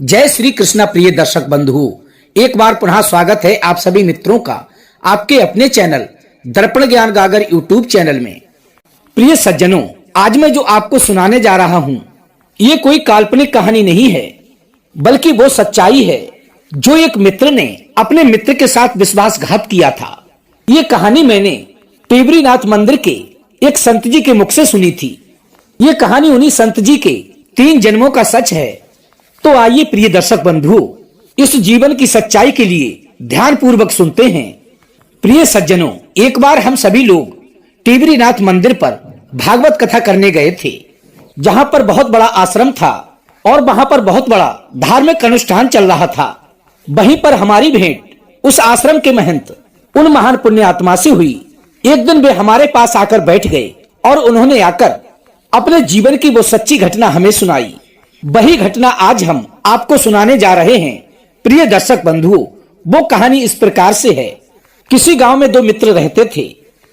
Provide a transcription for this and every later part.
जय श्री कृष्णा। प्रिय दर्शक बंधु, एक बार पुनः स्वागत है आप सभी मित्रों का आपके अपने चैनल दर्पण ज्ञान गागर यूट्यूब चैनल में। प्रिय सज्जनों, आज मैं जो आपको सुनाने जा रहा हूँ ये कोई काल्पनिक कहानी नहीं है, बल्कि वो सच्चाई है जो एक मित्र ने अपने मित्र के साथ विश्वासघात किया था। ये कहानी मैंने टेबरीनाथ मंदिर के एक संत जी के मुख से सुनी थी। ये कहानी उन्हीं संत जी के 3 जन्मों का सच है। तो आइए प्रिय दर्शक बंधुओं, इस जीवन की सच्चाई के लिए ध्यान पूर्वक सुनते हैं। प्रिय सज्जनों, एक बार हम सभी लोग टेबरीनाथ मंदिर पर भागवत कथा करने गए थे, जहां पर बहुत बड़ा आश्रम था और वहां पर बहुत बड़ा धार्मिक अनुष्ठान चल रहा था। वहीं पर हमारी भेंट उस आश्रम के महंत उन महान पुण्य आत्मा से हुई। एक दिन वे हमारे पास आकर बैठ गए और उन्होंने आकर अपने जीवन की वो सच्ची घटना हमें सुनाई। वही घटना आज हम आपको सुनाने जा रहे हैं। प्रिय दर्शक बंधुओं, वो कहानी इस प्रकार से है। किसी गांव में 2 मित्र रहते थे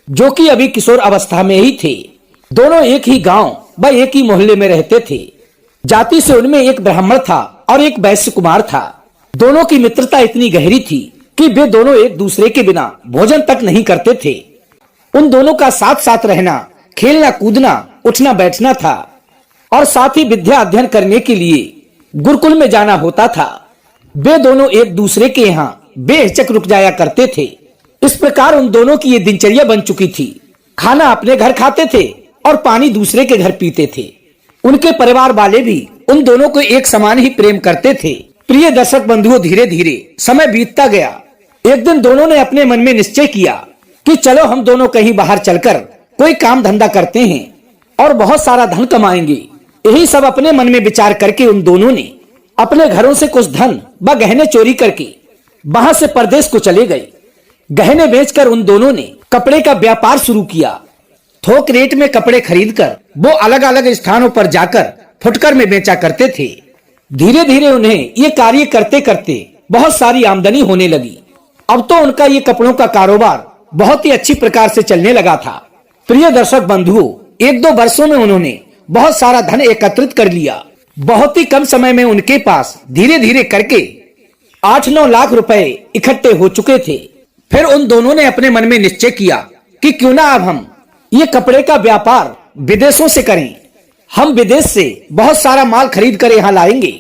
जो कि अभी किशोर अवस्था में ही थे। दोनों एक ही गांव व एक ही मोहल्ले में रहते थे। जाति से उनमें एक ब्राह्मण था और एक वैश्य कुमार था। दोनों की मित्रता इतनी गहरी थी कि वे दोनों एक दूसरे के बिना भोजन तक नहीं करते थे। उन दोनों का साथ साथ रहना, खेलना कूदना, उठना बैठना था और साथ ही विद्या अध्ययन करने के लिए गुरुकुल में जाना होता था। वे दोनों एक दूसरे के यहाँ बेहिचक रुक जाया करते थे। इस प्रकार उन दोनों की ये दिनचर्या बन चुकी थी। खाना अपने घर खाते थे और पानी दूसरे के घर पीते थे। उनके परिवार वाले भी उन दोनों को एक समान ही प्रेम करते थे। प्रिय दर्शक बंधुओं, धीरे धीरे समय बीतता गया। एक दिन दोनों ने अपने मन में निश्चय किया कि चलो हम दोनों कहीं बाहर चलकर कोई काम धंधा करते हैं और बहुत सारा धन कमाएंगे। यही सब अपने मन में विचार करके उन दोनों ने अपने घरों से कुछ धन व गहने चोरी करके वहां से परदेश को चले गए। गहने बेचकर उन दोनों ने कपड़े का व्यापार शुरू किया। थोक रेट में कपड़े खरीदकर वो अलग अलग स्थानों पर जाकर फुटकर में बेचा करते थे। धीरे धीरे उन्हें ये कार्य करते करते बहुत सारी आमदनी होने लगी। अब तो उनका ये कपड़ों का कारोबार बहुत ही अच्छी प्रकार से चलने लगा था। प्रिय दर्शक बंधुओं, 1-2 वर्षों में उन्होंने बहुत सारा धन एकत्रित कर लिया। बहुत ही कम समय में उनके पास धीरे धीरे करके 8-9 लाख रुपए इकट्ठे हो चुके थे। फिर उन दोनों ने अपने मन में निश्चय किया कि क्यों ना अब हम ये कपड़े का व्यापार विदेशों से करें। हम विदेश से बहुत सारा माल खरीद कर यहाँ लाएंगे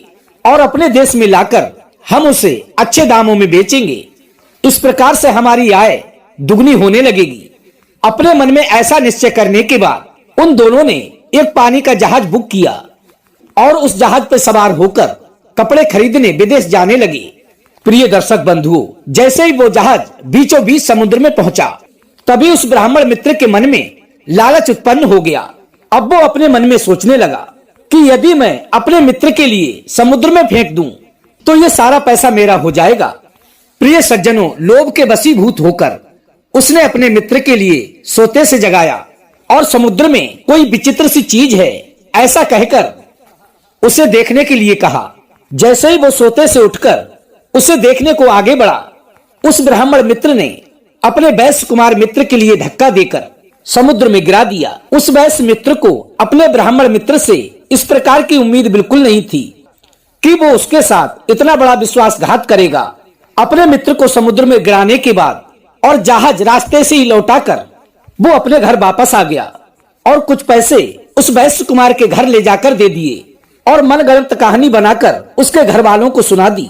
और अपने देश में लाकर हम उसे अच्छे दामों में बेचेंगे। इस प्रकार से हमारी आय दुगनी होने लगेगी। अपने मन में ऐसा निश्चय करने के बाद उन दोनों ने एक पानी का जहाज बुक किया और उस जहाज पर सवार होकर कपड़े खरीदने विदेश जाने लगे। प्रिय दर्शक बंधुओं, जैसे ही वो जहाज बीचों बीच समुद्र में पहुंचा, तभी उस ब्राह्मण मित्र के मन में लालच उत्पन्न हो गया। अब वो अपने मन में सोचने लगा कि यदि मैं अपने मित्र के लिए समुद्र में फेंक दूं तो ये सारा पैसा मेरा हो जाएगा। प्रिय सज्जनों, लोभ के वशीभूत होकर उसने अपने मित्र के लिए सोते से जगाया और समुद्र में कोई विचित्र सी चीज है ऐसा कहकर उसे देखने के लिए कहा। जैसे ही वो सोते से उठकर उसे देखने को आगे बढ़ा, उस ब्राह्मण मित्र ने अपने वैश्य कुमार मित्र के लिए धक्का देकर समुद्र में गिरा दिया। उस वैश्य मित्र को अपने ब्राह्मण मित्र से इस प्रकार की उम्मीद बिल्कुल नहीं थी कि वो उसके साथ इतना बड़ा विश्वासघात करेगा। अपने मित्र को समुद्र में गिराने के बाद और जहाज रास्ते से ही लौटाकर वो अपने घर वापस आ गया और कुछ पैसे उस वैश्य कुमार के घर ले जाकर दे दिए और मनगढ़ंत कहानी बनाकर उसके घर वालों को सुना दी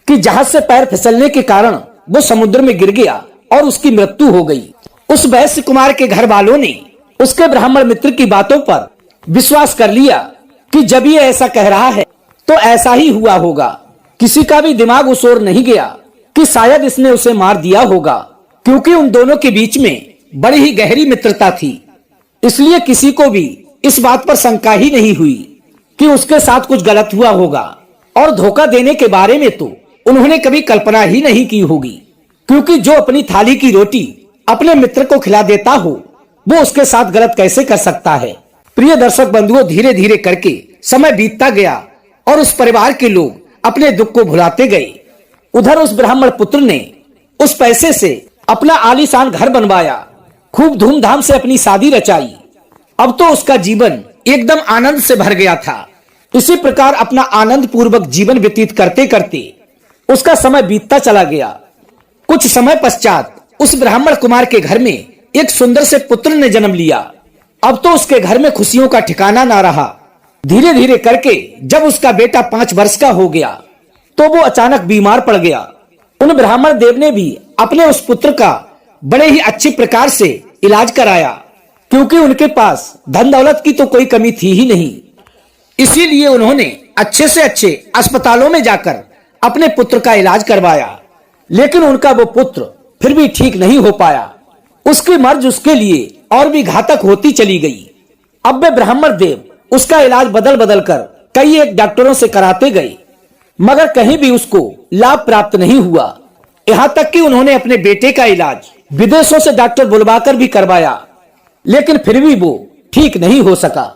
कि जहाज से पैर फिसलने के कारण वो समुद्र में गिर गया और उसकी मृत्यु हो गई। उस वैश्य कुमार के घर वालों ने उसके ब्राह्मण मित्र की बातों पर विश्वास कर लिया कि जब ये ऐसा कह रहा है तो ऐसा ही हुआ होगा। किसी का भी दिमाग उस ओर नहीं गया कि शायद इसने उसे मार दिया होगा, क्योंकि उन दोनों के बीच में बड़ी ही गहरी मित्रता थी। इसलिए किसी को भी इस बात पर शंका ही नहीं हुई कि उसके साथ कुछ गलत हुआ होगा। और धोखा देने के बारे में तो उन्होंने कभी कल्पना ही नहीं की होगी, क्योंकि जो अपनी थाली की रोटी अपने मित्र को खिला देता हो वो उसके साथ गलत कैसे कर सकता है। प्रिय दर्शक बंधुओं, धीरे धीरे करके समय बीतता गया और उस परिवार के लोग अपने दुख को भुलाते गए। उधर उस ब्राह्मण पुत्र ने उस पैसे से अपना आलीशान घर बनवाया, खूब धूमधाम से अपनी शादी रचाई। अब तो उसका जीवन एकदम आनंद से भर गया था। इसी प्रकार अपना आनंद पूर्वक जीवन व्यतीत करते करते उसका समय बीतता चला गया। कुछ समय पश्चात उस ब्राह्मण कुमार के घर में एक सुंदर से पुत्र ने जन्म लिया। अब तो उसके घर में खुशियों का ठिकाना ना रहा। धीरे धीरे करके जब उसका बेटा 5 वर्ष का हो गया तो वो अचानक बीमार पड़ गया। उन ब्राह्मण देव ने भी अपने उस पुत्र का बड़े ही अच्छी प्रकार से इलाज कराया, क्योंकि उनके पास धन दौलत की तो कोई कमी थी ही नहीं। इसीलिए उन्होंने अच्छे से अच्छे अस्पतालों में जाकर अपने पुत्र का इलाज करवाया, लेकिन उनका वो पुत्र फिर भी ठीक नहीं हो पाया। उसकी मर्ज उसके लिए और भी घातक होती चली गई। अब वे ब्राह्मण देव उसका इलाज बदल बदल कर कई एक डॉक्टरों से कराते गए, मगर कहीं भी उसको लाभ प्राप्त नहीं हुआ। यहाँ तक कि उन्होंने अपने बेटे का इलाज विदेशों से डॉक्टर बुलवाकर भी करवाया, लेकिन फिर भी वो ठीक नहीं हो सका।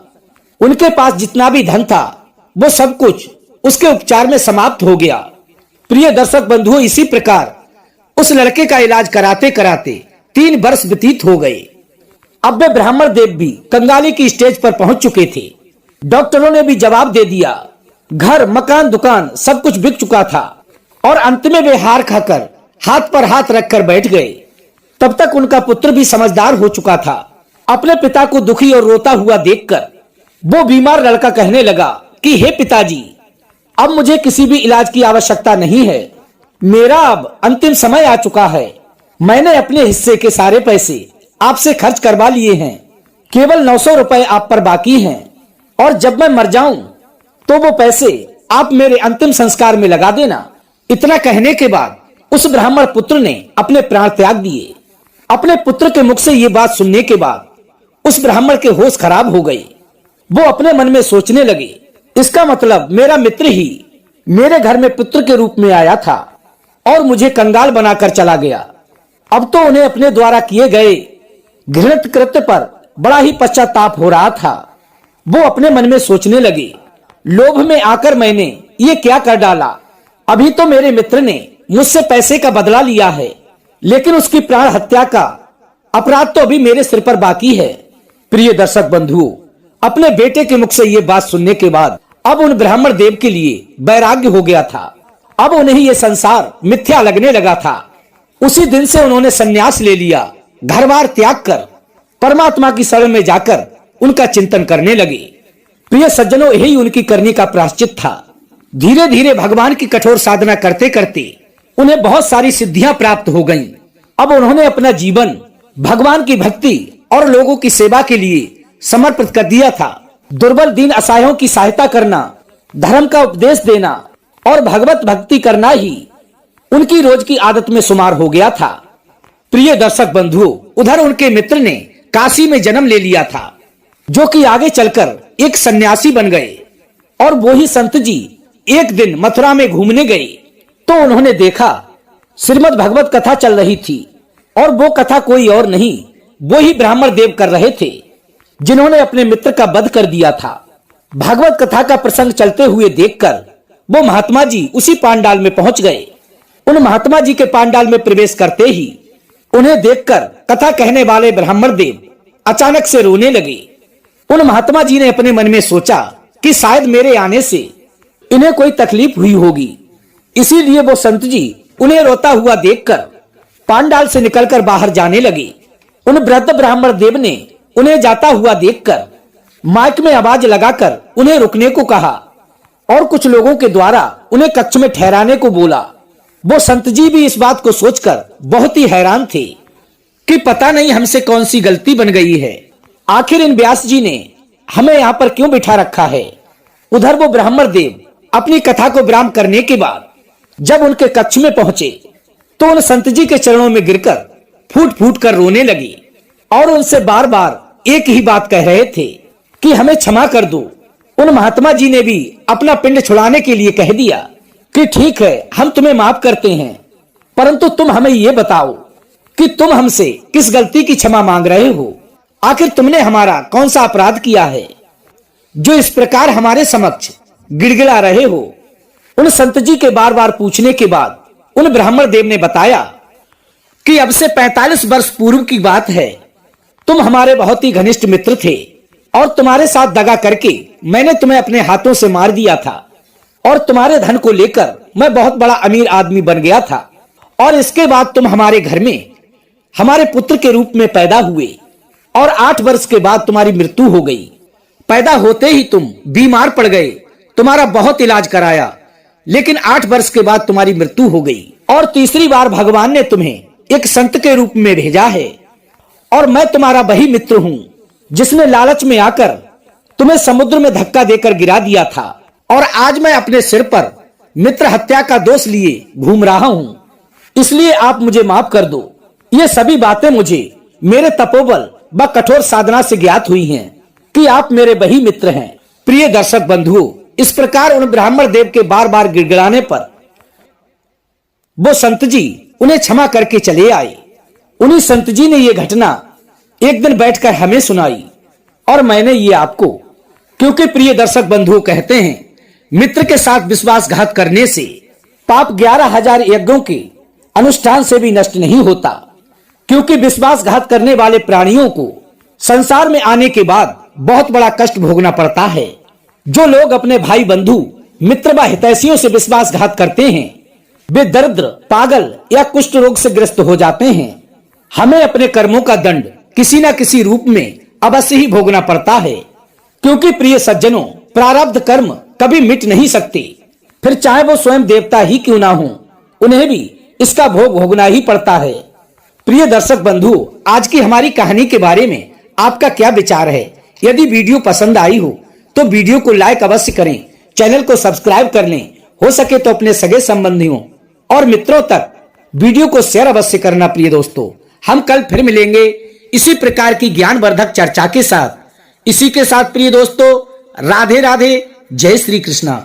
उनके पास जितना भी धन था वो सब कुछ उसके उपचार में समाप्त हो गया। प्रिय दर्शक बंधुओं, इसी प्रकार उस लड़के का इलाज कराते कराते 3 वर्ष व्यतीत हो गए। अब वे ब्राह्मण देव भी कंगाली की स्टेज पर पहुंच चुके थे। डॉक्टरों ने भी जवाब दे दिया। घर, मकान, दुकान सब कुछ बिक चुका था और अंत में वे हार खाकर हाथ पर हाथ रखकर बैठ गए। तब तक उनका पुत्र भी समझदार हो चुका था। अपने पिता को दुखी और रोता हुआ देखकर वो बीमार लड़का कहने लगा कि हे पिताजी, अब मुझे किसी भी इलाज की आवश्यकता नहीं है। मेरा अब अंतिम समय आ चुका है। मैंने अपने हिस्से के सारे पैसे आपसे खर्च करवा लिए हैं। केवल 900 रुपए आप पर बाकी हैं, और जब मैं मर जाऊं तो वो पैसे आप मेरे अंतिम संस्कार में लगा देना। इतना कहने के बाद उस ब्राह्मण पुत्र ने अपने प्राण त्याग दिए। अपने पुत्र के मुख से ये बात सुनने के बाद उस ब्राह्मण के होश खराब हो गए। वो अपने मन में सोचने लगे, इसका मतलब मेरा मित्र ही मेरे घर में पुत्र के रूप में आया था और मुझे कंगाल बनाकर चला गया। अब तो उन्हें अपने द्वारा किए गए घृणित कृत्य पर बड़ा ही पश्चाताप हो रहा था। वो अपने मन में सोचने लगे, लोभ में आकर मैंने ये क्या कर डाला। अभी तो मेरे मित्र ने मुझसे पैसे का बदला लिया है, लेकिन उसकी प्राण हत्या का अपराध तो अभी मेरे सिर पर बाकी है। प्रिय दर्शक बंधुओं, अपने बेटे के मुख से ये बात सुनने के बाद अब उन ब्राह्मण देव के लिए वैराग्य हो गया था। अब उन्हें ये संसार मिथ्या लगने लगा था। उसी दिन से उन्होंने संन्यास ले लिया। घर-बार त्याग कर परमात्मा की शरण में जाकर उनका चिंतन करने लगे। प्रिय सज्जनों, यही उनकी करनी का प्रायश्चित था। धीरे धीरे भगवान की कठोर साधना करते करते उन्हें बहुत सारी सिद्धियां प्राप्त हो गईं। अब उन्होंने अपना जीवन भगवान की भक्ति और लोगों की सेवा के लिए समर्पित कर दिया था। दुर्बल दीन असहायों की सहायता करना, धर्म का उपदेश देना और भगवत भक्ति करना ही उनकी रोज की आदत में शुमार हो गया था। प्रिय दर्शक बंधुओं, उधर उनके मित्र ने काशी में जन्म ले लिया था, जो कि आगे चलकर एक सन्यासी बन गए। और वो ही संत जी एक दिन मथुरा में घूमने गए तो उन्होंने देखा श्रीमद् भगवत कथा चल रही थी, और वो कथा कोई और नहीं, वो ही ब्राह्मण देव कर रहे थे, जिन्होंने अपने मित्र का वध कर दिया था। भागवत कथा का प्रसंग चलते हुए देखकर वो महात्मा जी उसी पांडाल में पहुंच गए। उन महात्मा जी के पांडाल में प्रवेश करते ही उन्हें देखकर कथा कहने वाले ब्राह्मण देव अचानक से रोने लगे। उन महात्मा जी ने अपने मन में सोचा कि शायद मेरे आने से इन्हें कोई तकलीफ हुई होगी, इसीलिए वो संत जी उन्हें रोता हुआ देखकर पांडाल से निकलकर बाहर जाने लगे। उन वृद्ध ब्राह्मण देव ने उन्हें जाता हुआ देखकर माइक में आवाज लगाकर उन्हें रुकने को कहा और कुछ लोगों के द्वारा उन्हें कक्ष में ठहराने को बोला। वो संत जी भी इस बात को सोचकर बहुत ही हैरान थे कि पता नहीं हमसे कौन सी गलती बन गई है। आखिर इन व्यास जी ने हमें यहाँ पर क्यों बिठा रखा है। उधर वो ब्राह्मण देव अपनी कथा को विराम करने के बाद जब उनके कक्ष में पहुंचे तो उन संत जी के चरणों में गिरकर फूट फूट कर रोने लगे और उनसे बार बार एक ही बात कह रहे थे कि हमें क्षमा कर दो। उन महात्मा जी ने भी अपना पिंड छुड़ाने के लिए कह दिया कि ठीक है, हम तुम्हें माफ करते हैं, परंतु तुम हमें ये बताओ कि तुम हमसे किस गलती की क्षमा मांग रहे हो। आखिर तुमने हमारा कौन सा अपराध किया है जो इस प्रकार हमारे समक्ष गिड़गिड़ा रहे हो। उन संत जी के बार बार पूछने के बाद उन ब्राह्मण देव ने बताया कि अब से 45 वर्ष पूर्व की बात है। तुम हमारे बहुत ही घनिष्ठ मित्र थे और तुम्हारे साथ दगा करके मैंने तुम्हें अपने हाथों से मार दिया था और तुम्हारे धन को लेकर मैं बहुत बड़ा अमीर आदमी बन गया था। और इसके बाद तुम हमारे घर में हमारे पुत्र के रूप में पैदा हुए और 8 वर्ष के बाद तुम्हारी मृत्यु हो गई। पैदा होते ही तुम बीमार पड़ गए, तुम्हारा बहुत इलाज कराया, लेकिन 8 वर्ष के बाद तुम्हारी मृत्यु हो गई। और तीसरी बार भगवान ने तुम्हें एक संत के रूप में भेजा है और मैं तुम्हारा वही मित्र हूँ जिसने लालच में आकर तुम्हें समुद्र में धक्का देकर गिरा दिया था। और आज मैं अपने सिर पर मित्र हत्या का दोष लिए घूम रहा हूँ, इसलिए आप मुझे माफ कर दो। ये सभी बातें मुझे मेरे तपोबल व कठोर साधना से ज्ञात हुई हैं कि आप मेरे वही मित्र हैं। प्रिय दर्शक बंधुओं, इस प्रकार उन ब्राह्मण देव के बार बार गिड़गिड़ाने पर वो संत जी उन्हें क्षमा करके चले आए। उन्हीं संत जी ने ये घटना एक दिन बैठकर हमें सुनाई और मैंने ये आपको, क्योंकि प्रिय दर्शक बंधुओं कहते हैं मित्र के साथ विश्वासघात करने से पाप 11,000 यज्ञों के अनुष्ठान से भी नष्ट नहीं होता, क्योंकि विश्वासघात करने वाले प्राणियों को संसार में आने के बाद बहुत बड़ा कष्ट भोगना पड़ता है। जो लोग अपने भाई बंधु मित्र व हितैषियों से विश्वासघात करते हैं वे दरिद्र, पागल या कुष्ठ रोग से ग्रस्त हो जाते हैं। हमें अपने कर्मों का दंड किसी न किसी रूप में अवश्य ही भोगना पड़ता है, क्योंकि प्रिय सज्जनों, प्रारब्ध कर्म कभी मिट नहीं सकते, फिर चाहे वो स्वयं देवता ही क्यों ना हो, उन्हें भी इसका भोग भोगना ही पड़ता है। प्रिय दर्शक बंधु, आज की हमारी कहानी के बारे में आपका क्या विचार है? यदि वीडियो पसंद आई हो तो वीडियो को लाइक अवश्य करें, चैनल को सब्सक्राइब कर लें, हो सके तो अपने सगे संबंधियों और मित्रों तक वीडियो को शेयर अवश्य करना। प्रिय दोस्तों, हम कल फिर मिलेंगे इसी प्रकार की ज्ञानवर्धक चर्चा के साथ। इसी के साथ प्रिय दोस्तों, राधे राधे, जय श्री कृष्णा।